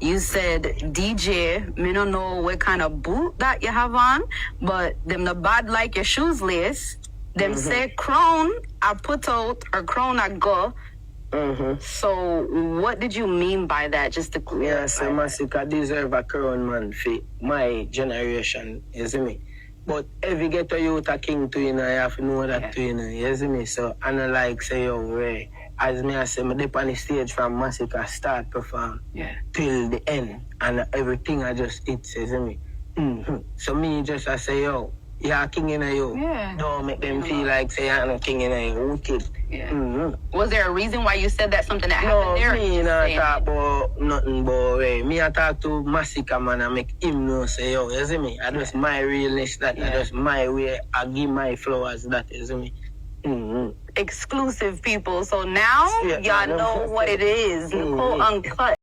You said, DJ, me don't know what kind of boot that you have on, but them the bad like your shoes lace. Them say crown I put out or crown I go. So what did you mean by that? Just to clear. Yeah, so Masicka deserve a crown, man, for my generation, you see me? But if you get a youth a king too, you know, you have to know that too, you know, you see me? So I don't like say, yo, Ray, as me I say, me dip on the stage from Masicka start perform till the end, and everything I just hits, you see me? So me just I say, yo, you're a king in a you. Yeah. Don't make them feel like say you're not a king in a you. Wicked. Yeah. Was there a reason why you said that? Something that happened there? No, me not talk about nothing but me I talk to Masicka, man, and make him know say, yo, you see me? I just my realness, that I just my way, I give my flowers, that, you see me? Exclusive people. So now y'all know what it is. Nicole Uncut.